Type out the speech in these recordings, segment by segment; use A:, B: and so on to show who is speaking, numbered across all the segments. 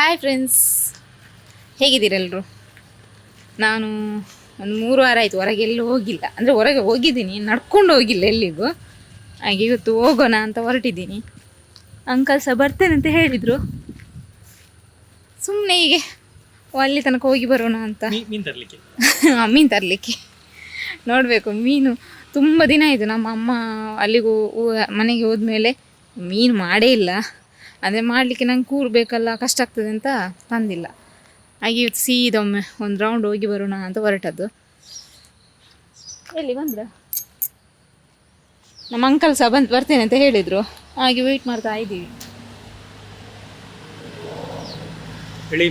A: Hi friends, ಹೇಗಿದ್ದೀರೆಲ್ಲರೂ? ನಾನು ಒಂದು 3 ವಾರ ಆಯಿತು ಹೊರಗೆ ಎಲ್ಲೂ ಹೋಗಿಲ್ಲ. ಅಂದರೆ ಹೊರಗೆ ಹೋಗಿದ್ದೀನಿ, ನಡ್ಕೊಂಡು ಹೋಗಿಲ್ಲ ಎಲ್ಲಿಗೂ. ಹಾಗೆ ಇವತ್ತು ಹೋಗೋಣ ಅಂತ ಹೊರಟಿದ್ದೀನಿ. ಅಂಕಲ್ ಸಹ ಬರ್ತೇನೆ ಅಂತ ಹೇಳಿದರು. ಸುಮ್ಮನೆ ಹೀಗೆ ಅಲ್ಲಿ ತನಕ ಹೋಗಿ ಬರೋಣ ಅಂತ. ಮೀನು ತರಲಿಕ್ಕೆ ನೋಡಬೇಕು. ಮೀನು ತುಂಬ ದಿನ ಆಯಿತು. ನಮ್ಮ ಅಮ್ಮ ಅಲ್ಲಿಗೂ ಮನೆಗೆ ಹೋದ್ಮೇಲೆ ಮೀನು ಮಾಡೇ ಇಲ್ಲ. ಅದೇ ಮಾಡಲಿಕ್ಕೆ ನಂಗೆ ಕೂರಬೇಕಲ್ಲ, ಕಷ್ಟ ಆಗ್ತದೆ ಅಂತ ತಂದಿಲ್ಲ. ಹಾಗೆ ಇವತ್ತು ಸೀದೊಮ್ಮೆ ಒಂದು ರೌಂಡ್ ಹೋಗಿ ಬರೋಣ ಅಂತ ಹೊರಟದ್ದು. ಎಲ್ಲಿ ಬಂದ್ರ? ನಮ್ಮ ಅಂಕಲ್ ಸಹ ಬರ್ತೇನೆ ಅಂತ ಹೇಳಿದರು. ಹಾಗೆ ವೆಯ್ಟ್ ಮಾಡ್ತಾ ಇದ್ದೀವಿ.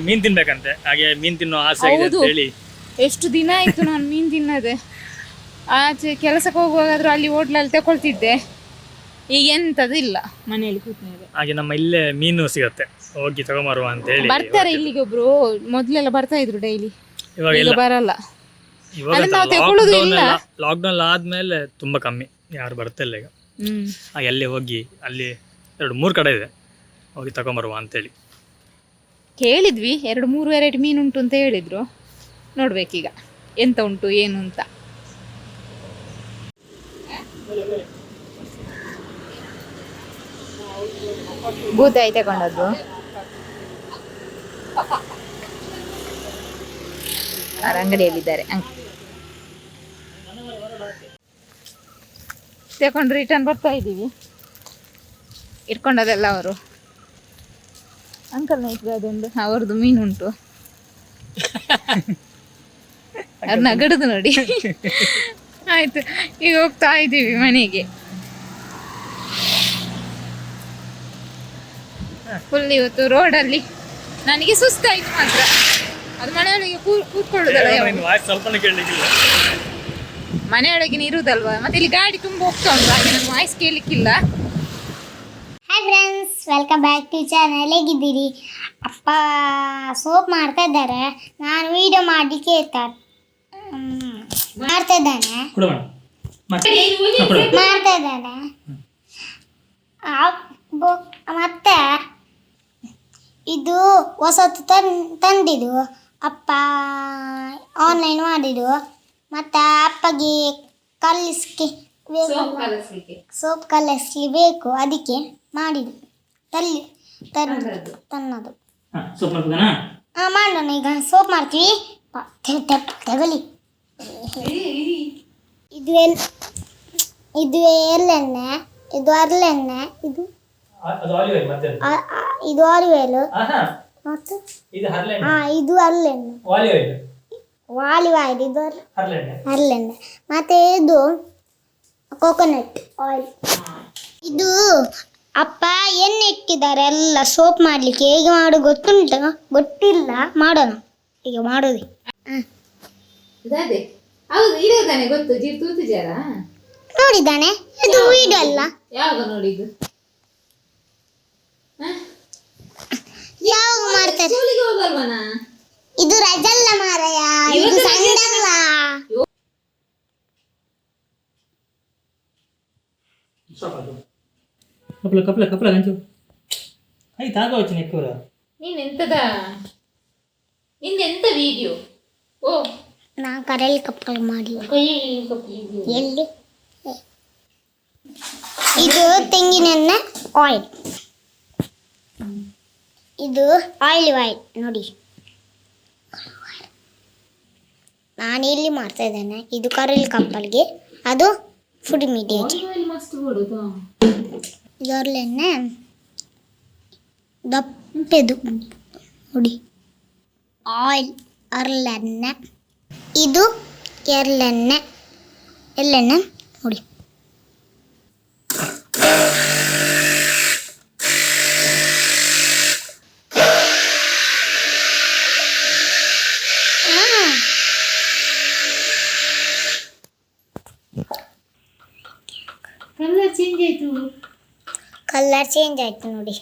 B: ಮೀನು ತಿನ್ಬೇಕಂತೆ, ಹಾಗೆ ಮೀನು ತಿನ್ನೋ ಆಸೆ ಇದೆ ಅಂತ ಹೇಳಿ.
A: ಎಷ್ಟು ದಿನ ಆಯಿತು ನಾನು ಮೀನು ತಿನ್ನದೆ. ಆಚೆ ಕೆಲಸಕ್ಕೆ ಹೋಗುವಾಗಾದ್ರೂ ಅಲ್ಲಿ ಹೋಟ್ಲಲ್ಲಿ ತಗೊಳ್ತಿದ್ದೆ. ಈಗ ಎಂಥದ್ದು ಇಲ್ಲ, ಮನೆಯಲ್ಲಿ ಕೂತ್ಮೇಲೆ.
B: ಹಾಗೆ ನಮ್ಮ ಇಲ್ಲೇ ಮೀನು ಸಿಗತ್ತೆ, ಹೋಗಿ ತಗೊಂಬರುವ ಅಂತ ಹೇಳಿ
A: ಬರ್ತಾರೆ ಇಲ್ಲಿಗೆ ಒಬ್ರು. ಮೊದಲೆಲ್ಲ ಬರ್ತಾ ಇದ್ರು ಡೈಲಿ,
B: ಇವಾಗ
A: ಈಗ ಬರಲ್ಲ.
B: ಲಾಕ್ಡೌನ್ ಆದ್ಮೇಲೆ ತುಂಬಾ ಕಮ್ಮಿ, ಯಾರು ಬರ್ತಾ ಇಲ್ಲ ಈಗ. ಹಾಗೆ ಅಲ್ಲಿ ಹೋಗಿ, ಅಲ್ಲಿ 2-3 ಕಡೆ ಇದೆ, ಹೋಗಿ ತಗೊಂಬರುವ ಅಂತೇಳಿ
A: ಕೇಳಿದ್ವಿ. 2-3 ವೆರೈಟಿ ಮೀನು ಉಂಟು ಅಂತ ಹೇಳಿದ್ರು. ನೋಡ್ಬೇಕೀಗ ಎಂತ ಉಂಟು ಏನು ಅಂತ. ಬೂತಾಯಿ ತಗೊಂಡದ್ದು ಅಂಗಡಿಯಲ್ಲಿದ್ದಾರೆ. ತಗೊಂಡು ರಿಟರ್ನ್ ಬರ್ತಾ ಇದ್ದೀವಿ. ಇಟ್ಕೊಂಡದೆಲ್ಲ ಅವರು ಅಂಕಲ್ನ ಇದ್ರೆ ಅದೊಂದು ಅವ್ರದ್ದು ಮೀನುಂಟು. ಅದು ನಗಡುದು ನೋಡಿ. ಆಯ್ತು, ಈಗ ಹೋಗ್ತಾ ಇದ್ದೀವಿ ಮನೆಗೆ. ಫುಲ್ ಇವತ್ತು ರೋಡಲ್ಲಿ ನನಗೆ ಸುಸ್ತಾಯ್ತು ಮಾತ್ರ. ಅದು ಮನೆಯೊಳಗೆ ಕೂತ್ಕೊಳ್ಳುದಲ್ಲ, ಮನೆಯೊಳಗಿನ ಇರುವುದಲ್ವಾ. ಮತ್ತೆ ಇಲ್ಲಿ ಗಾಡಿ ತುಂಬ ಹೋಗ್ತಾ ಉಂಟು, ಹಾಗೆ ನನ್ನ ವಾಯ್ಸ್ ಕೇಳಲಿಕ್ಕಿಲ್ಲ.
C: Hi friends, welcome back to channel. ಹೇಗಿದ್ದೀರಿ? ಅಪ್ಪ ಸೋಪ್ ಮಾಡ್ತಾ ಇದ್ದಾರೆ. ನಾನು ವಿಡಿಯೋ ಮಾಡಲಿಕ್ಕೆ ಮಾಡ್ತಾ ಇದ್ದೇನೆ. ಮತ್ತೆ ಇದು ಹೊಸತು ತಂದಿದ್ದು ಅಪ್ಪ ಆನ್ಲೈನ್ ಮಾಡಿದ್ದು. ಮತ್ತು ಅಪ್ಪಗೆ ಕಲಿಸ್ಲಿಕ್ಕೆ ಸೋಪ್ ಕಲಿಸ್ಲಿಕ್ಕೆ ಬೇಕು, ಅದಕ್ಕೆ ಮಾಡಿದ್ದು. ತನ್ನದು ಮಾಡೋಣ. ಈಗ ಸೋಪ್ ಮಾಡ್ತೀವಿ. ತಗೊಳ್ಳಿ. ಇದು ಎಳ್ಳೆಣ್ಣೆ, ಇದು ಹರಳೆಣ್ಣೆ, ಇದು ಆಲಿವ್ ಆಯಿಲ್, ಮತ್ತು ಇದು ಹರಳೆಣ್ಣೆ, ಆಲಿವ್ ಆಯಿಲ್, ಇದು ಹರಳೆಣ್ಣೆ, ಮತ್ತೆ ಇದು ಕೋಕೋನಟ್ ಆಯಿಲ್. ಇದು ಅಪ್ಪ ಎಣ್ಣೆ ಇಟ್ಟಿದ್ದಾರೆ ಎಲ್ಲ ಸೋಪ್ ಮಾಡಲಿಕ್ಕೆ. ಹೇಗೆ ಮಾಡು ಗೊತ್ತಿಲ್ಲ, ಮಾಡೋಣ. ಈಗ ಮಾಡೋದು. ನೋಡಿದ್ದಾನೆ, ಇದು ವಿಡಿಯೋ ಅಲ್ಲ.
A: ಯಾವಾಗ ನೋಡಿದ್ದು?
C: ಯಾವಾಗ ಮಾಡ್ತಾರೆ? ಇದು ರಜಲ್ಲ ಮಾರಾಯ, ಇದು ಸಂಡಲ್ಲ.
B: ಕಪ್ಲ ಗಂಚು ಆಯ್ತು, ಆಗೋಯ್ತು ನೆಕ್ಕೂರ.
A: ನಿಂದೆಂತ ವಿಡಿಯೋ? ಓ,
C: ನಾನು ಕರೆಯಲ್ಲಿ ಕಪ್ಪಲ್ ಮಾಡಿ. ಎಲ್ಲಿ? ಇದು ತೆಂಗಿನೆಣ್ಣೆ ಆಯಿಲ್, ಇದು ಆಲಿವ್ ಆಯಿಲ್ ನೋಡಿ. ನಾನು ಇಲ್ಲಿ ಮಾಡ್ತಾ ಇದ್ದೇನೆ. ಇದು ಕರೆಯಲ್ಲಿ ಕಪ್ಪಲ್ಗೆ, ಅದು ಫುಡ್ ಮೀಡಿಯೇಟ್. ಇದು ಹರಳೆಣ್ಣೆ ದಪ್ಪೆದು ನೋಡಿ. ಆಯಿಲ್ ಹರಳೆಣ್ಣೆ, ಇದು ಎಳ್ಳೆಣ್ಣೆ ನೋಡಿ. ಕಲರ್ ಚೇಂಜ್ ಆಯ್ತು ನೋಡಿ.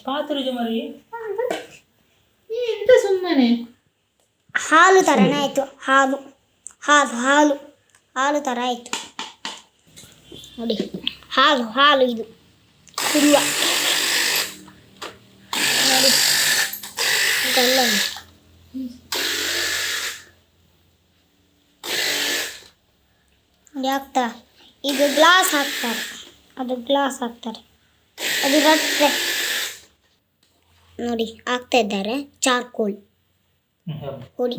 A: ಎಂತ ಸುಮ್ಮನೆ
C: ಹಾಲು ಥರನೇ ಆಯಿತು. ಹಾಲು ಥರ ಆಯಿತು ನೋಡಿ. ಹಾಲು ಇದು ತುಂಬ ನೋಡಿ. ಈಗ ಎಲ್ಲ ಹಾಕ್ತಾ ಇದು ಗ್ಲಾಸ್ ಹಾಕ್ತಾರೆ, ಅದು ಗ್ಲಾಸ್ ಹಾಕ್ತಾರೆ, ಅದು ರಟ್ಟೆ ನೋಡಿ ಹಾಕ್ತಾ ಇದ್ದಾರೆ. ಚಾರ್ಕೋಲ್ ಪುಡಿ,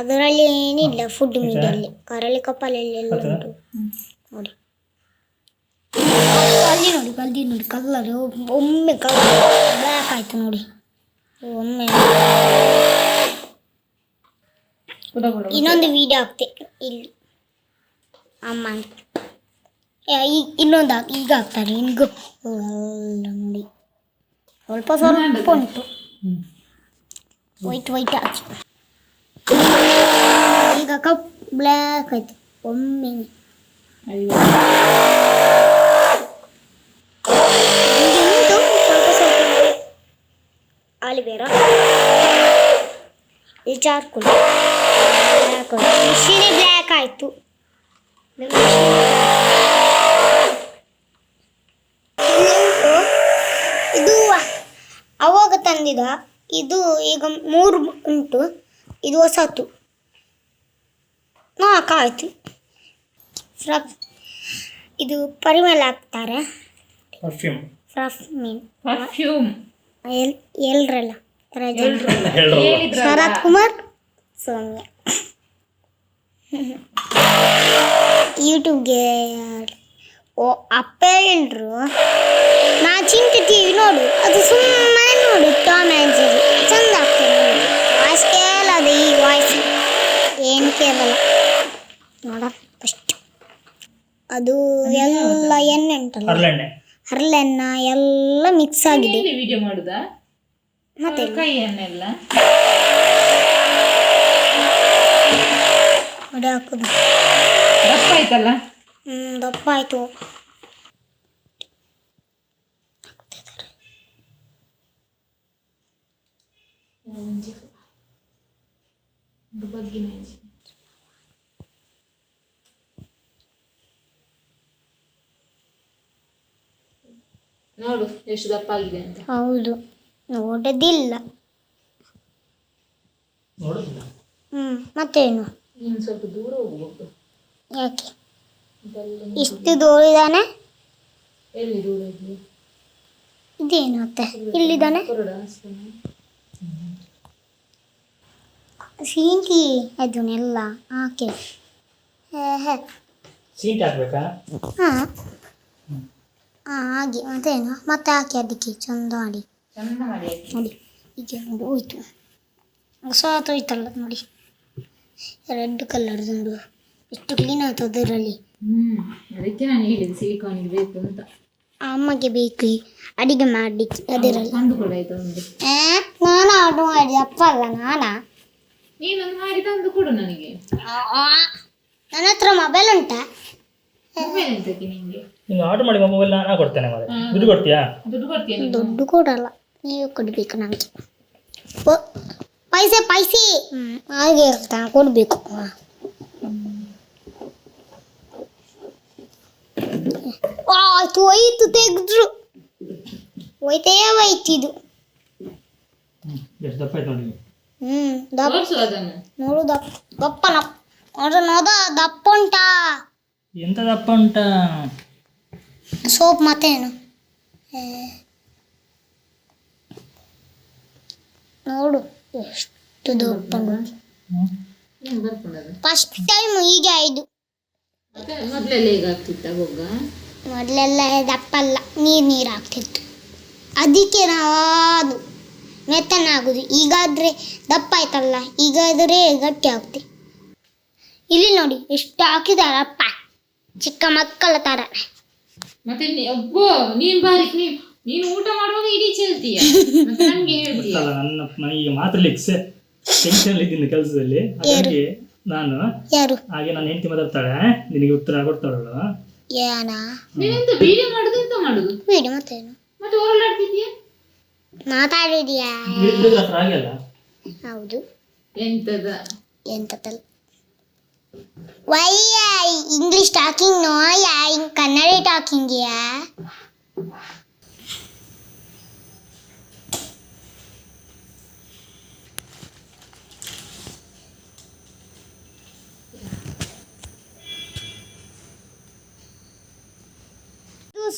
C: ಅದರಲ್ಲಿ ಏನಿಲ್ಲ ಫುಡ್ ಮೀಡಿಯಲ್ಲಿ ಕರಳಿ ಕಪ್ಪಲಲ್ಲಿ ಎಲ್ಲ ಉಂಟು ನೋಡಿ. ಅಲ್ಲಿ ನೋಡಿ ಕಲ್ಲರ್ ಒಮ್ಮೆ ಕಲರ್ ಬ್ಲ್ಯಾಕ್ ಆಯ್ತು ನೋಡಿ, ಒಮ್ಮೆ. ಇನ್ನೊಂದು ವಿಡಿಯೋ ಹಾಕ್ತೆ ಇಲ್ಲಿ ಅಮ್ಮ ಇನ್ನೊಂದು ಈಗ ಹಾಕ್ತಾರೆ. ಈಗ ನೋಡಿ ಸ್ವಲ್ಪ ಸ್ವಲ್ಪ ಉಂಟು, ವೈಟ್ ಹಾಕಿ ಈಗ ಕಪ್ ಬ್ಲ್ಯಾಕ್ ಆಯ್ತು ಒಮ್ಮೆ. ಉಂಟು ಸ್ವಲ್ಪ ಸ್ವಲ್ಪ ಆಲಿಬೇರ, ಈ ಚಾರ್ಕೋಲ್ ಬ್ಲ್ಯಾಕ್ ಮಿಷಿನೇ ಬ್ಲ್ಯಾಕ್ ಆಯಿತು. ಇದು ಅವಾಗ ತಂದಿದ, ಇದು ಈಗ 3 ಉಂಟು, ಇದು ಹೊಸತು 4 ಆಯಿತು. ಇದು ಪರಿಮಳ ಹಾಕ್ತಾರೆ, ಪರ್ಫ್ಯೂಮ್ ಎಲ್ರಲ್ಲ ಶರತ್ ಕುಮಾರ್ ಸೌಮ್ಯ. ಯೂಟ್ಯೂಬ್ಗೆ ಓ ಅಪ್ಪ ಹೇಳಿದ್ರು, ನಾ ಚಿಂತೆ ಟಿವಿ ನೋಡು, ಅದು ಸುಮ್ಮನೆ ನೋಡು ಟಾಮ್ ಆ್ಯಂಡ್ ಜೆರ್ರಿ ಚಂದ ಆಗ್ತದೆ ನೋಡಿ. ವಾಯ್ಸ್ ಕೇಳದ, ಈ ವಾಯ್ಸ್ ಏನು ಕೇಳಲ್ಲ ನೋಡ. ಫಸ್ಟ್ ಅದು ಎಲ್ಲ ಎಣ್ಣೆ ಉಂಟಲ್ಲ, ಹರಳೆಣ್ಣ ಎಲ್ಲ ಮಿಕ್ಸ್ ಆಗಿದೆ.
A: ವಿಡಿಯೋ ಮಾಡುದಾ
C: ಮತ್ತೆ
A: ಕೈ ಎಣ್ಣೆ ಎಲ್ಲ
C: ನೋಡಿ ಹಾಕೋದು.
A: ದಪ್ಪ ಆಯ್ತಲ್ಲ?
C: ದಪ್ಪ ಆಯಿತು.
A: ನೋಡು ಎಷ್ಟು ದಪ್ಪ ಆಗಿದೆ ಅಂತ.
C: ಹೌದು, ನೋಡೋದಿಲ್ಲ. ಮತ್ತೇನು,
A: ಇನ್ನು ಸ್ವಲ್ಪ ದೂರ ಹೋಗ್ಬೇಕು.
C: ಯಾಕೆ ಇಷ್ಟು ದೂರಿದಾನೆ?
A: ಎಲ್ಲಿ ದೂರ ಇದ್ವಿ?
C: ಇದೇನು ಮತ್ತೆ ಇಲ್ಲಿದ್ದಾನೆ? ಶೀಂಕಿ ಅದನ್ನೆಲ್ಲ ಹಾಕಿ
B: ಹಾಕ್ಬೇಕಾ?
C: ಹಾಂ ಹಾಗೆ ಮತ್ತೇನು ಮತ್ತೆ ಹಾಕಿ ಅದಕ್ಕೆ ಚಂದ ಮಾಡಿ ನೋಡಿ. ಈಗ ನೋಡಿ ಹೋಯ್ತು, ಹೊಸತು ಹೋಯ್ತಲ್ಲ ನೋಡಿ, ರೆಡ್ ಕಲರ್ದು ಎಷ್ಟು ಕ್ಲೀನ್ ಆಯ್ತು ಅದರಲ್ಲಿ.
A: ಅದಕ್ಕೆ ನಾನು ಹೇಳಿದೆ ಸಿಲಿಕಾನಿಗೆ ಬೇಕು ಅಂತ.
C: ಅಮ್ಮಗೆ ಬೇಕು ಅಡಿಗೆ ಮಾಡಲಿಕ್ಕೆ ಅದರಲ್ಲಿ.
A: ತಂದು ಕೂಡ ಆಯ್ತು ಒಂದು.
C: ನಾನು ಆರ್ಡರ್ ಮಾಡಿದೆ, ಅಪ್ಪ ಅಲ್ಲ ನಾನಾ.
A: ನೀನೊಂದು ಮಾಡಿ ತಂದು ಕೊಡು ನನಗೆ.
C: ನನ್ನ ಹತ್ರ ಮೊಬೈಲ್ ಉಂಟಾ?
A: ಮೊಬೈಲ್ ಎಂತಕ್ಕೆ ನಿಂಗೆ?
B: ನೀನು ಆರ್ಡರ್ ಮಾಡಿ ಮೊಬೈಲ್ ನಾನು ಕೊಡ್ತೇನೆ. ದುಡ್ಡು ಕೊಡ್ತೀಯಾ?
A: ದುಡ್ಡು ಕೊಡ್ತೀಯ?
C: ದುಡ್ಡು ಕೊಡಲ್ಲ, ನೀವು ಕೊಡಬೇಕು ನನಗೆ. ಪೈಸೆ ಹಾಗೆ ಇರ್ತಾನೆ, ಕೊಡಬೇಕು. ಆಯ್ತು ಹೋಯ್ತು, ತೆಗೆದ್ರು ಹೋಯ್ತೇ ಹೋಯ್ತಿದು.
B: ಎಷ್ಟು ದಪ್ಪ ಆಯ್ತು ನೋಡಿ.
C: ನೋಡು ದಪ್ಪ ದಪ್ಪ ಉಂಟಾ?
B: ಎಂತ ದಪ್ಪ ಉಂಟಾ?
C: ಸೋಪ್ ಮತ್ತೇನು ನೋಡು ಎಷ್ಟು ದಪ್ಪ ಉಂಟು. ಫಸ್ಟ್ ಟೈಮ್ ಹೀಗೆ ಆಯ್ತು.
A: ಮೊದಲೆಲ್ಲ ಈಗ ಆಗ್ತಿತ್ತ ಗೊಗ್ಗ?
C: ಮೊದಲೆಲ್ಲ ದಪ್ಪಲ್ಲ, ನೀರು ಆಗ್ತಿತ್ತು, ಅದಕ್ಕೆ ಅದು ಮೆತ್ತನಾಗುದು. ಈಗಾದರೆ ದಪ್ಪ ಆಯ್ತಲ್ಲ, ಈಗಾದರೆ ಗಟ್ಟಿ ಆಗ್ತಿ. ಇಲ್ಲಿ ನೋಡಿ ಎಷ್ಟು ಹಾಕಿದಾರಪ್ಪ, ಚಿಕ್ಕ ಮಕ್ಕಳ ಥರ.
A: ಮತ್ತೆ ಒಬ್ಬ ನೀನು ಬಾರಿ, ನೀನು ಊಟ ಮಾಡುವಾಗ ಇಡೀ ಚೆಲ್ತೀಯ, ಮತ್ತೆ ನಮ್ಗೆ ಹೇಳ್ತೀಯ.
B: ನನ್ನ ಮನೆಗೆ ಮಾತಾಡ್ಲಿಕ್ಕೆ ಟೆನ್ಷನ್ ಇದ್ದೀನಿ ಕೆಲಸದಲ್ಲಿ, ಹಾಗಾಗಿ ನಾನು
C: ಯಾರು
B: ಹಾಗೆ ನನ್ನ ಹೆಂಡತಿ ಮಾತಾಡ್ತಾಳೆ, ನಿನಗೆ ಉತ್ತರ ಕೊಡ್ತಾಳಲ್ಲ.
C: ಏನಾ
A: ನೀನೆಂತ ವಿಡಿಯೋ ಮಾಡುದು? ಎಂತ ಮಾಡುದು
C: ವಿಡಿಯೋ? ಮತ್ತೇನು
A: ಮತ್ತೆ ಹೊರಲಾಡ್ತಿದ್ಯಾ?
C: ಮಾತಾಡಿದ್ಯಾ?
B: ಹಾಗೆಲ್ಲ
C: ಹೌದು.
A: ಎಂತದ
C: ವೈ ಇಂಗ್ಲಿಷ್ ಟಾಕಿಂಗ್ ನೋ ಯಾ ಕನ್ನಡ ಟಾಕಿಂಗ್ ಯಾ?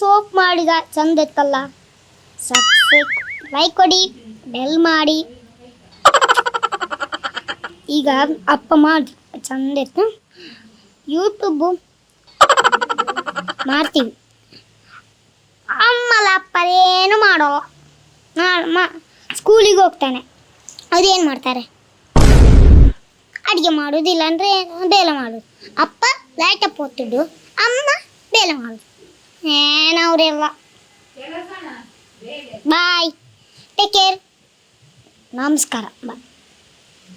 C: ಸೋಪ್ ಮಾಡಿದ ಚಂದ ಇತ್ತಲ್ಲ. ಸಬ್ಸ್ಕ್ರೈಬ್ ಲೈಕ್ ಕೊಡಿ, ಬೆಲ್ ಮಾಡಿ. ಈಗ ಅಪ್ಪ ಮಾಡಿ ಚಂದ ಇತ್ತು. ಯೂಟ್ಯೂಬು ಮಾಡ್ತೀವಿ. ಅಮ್ಮಲ ಅಪ್ಪದೇನು ಮಾಡೋಲ್ಲ. ಸ್ಕೂಲಿಗೆ ಹೋಗ್ತಾನೆ, ಅದೇನು ಮಾಡ್ತಾರೆ, ಅಡುಗೆ ಮಾಡೋದಿಲ್ಲ ಅಂದರೆ ಬೇಲೆ ಮಾಡೋದು. ಅಪ್ಪ ಲ್ಯಾಪ್ಟಾಪ್ ಓದ್ತಿದ್ದು, ಅಮ್ಮ ಬೇಲೆ ಮಾಡೋದು. ಏನವರೆಲ್ಲ. ಬಾಯ್, ಟೇಕ್ ಕೇರ್, ನಮಸ್ಕಾರ, ಬಾಯ್.